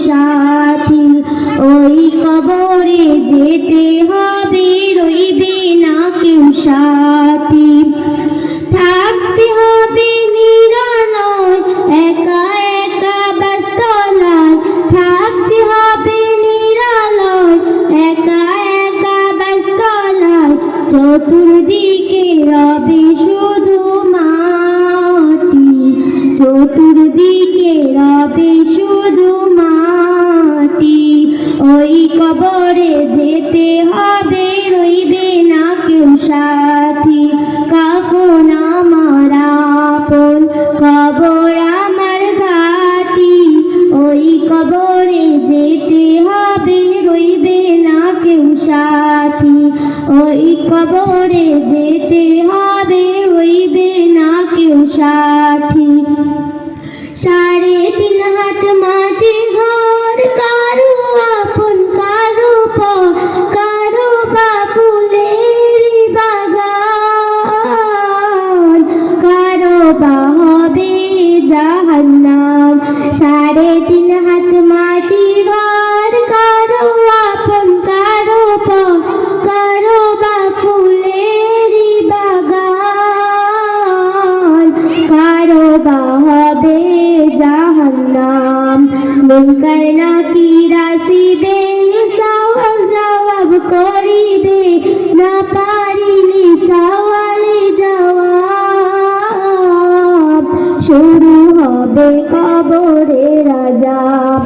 সাথী। ওই কবরে যেতে হবে, রইবে না কেউ সাথী। থাকতে হবে নিরালয় একা একা ব্যস্তলায়, থাকতে হবে নিরালয় একা একা ব্যস্তলায়। চতুর্দিকে রবে শুধু মাটি, চতুর্দিকে রবে শুধু মাটি। ওই কবরে যেতে হবে, রইবে না কেউ সাথী। কাফন আমার আপন, কবর আমার ঘাটি। ওই কবরে যেতে হবে, রইবে না কেউ সাথী। ওই কবরে যেতে হবে, রইবে না কেউ সাথী। 3.5 হাত মাটির ঘর, কারো আপন কারো পর, কারো বা ফুলের বাগান, কারো বা হবে জাহান্নাম। 3.5 হাত মাটির ঘর, কারো আপন কারো পর, কারো বা ফুলের বাগান, কারো বা হবে জাহান্নাম। মুনকার নাকির আসিবে, সওয়াল জবাব করিবে, না পারিলে সওয়ালে জবাব। শুরু হবে কবরের আযাব,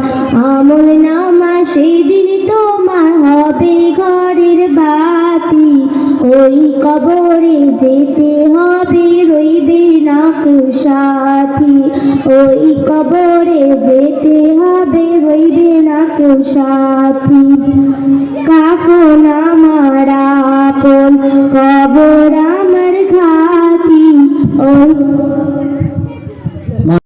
আমল নামা সেদিন তোমার হবে ঘরের বাতি। ওই কবরে যেতে হবে, রইবে না কেউ সাথী। ওই কবরে যেতে হবে, রইবে না কেউ সাথী।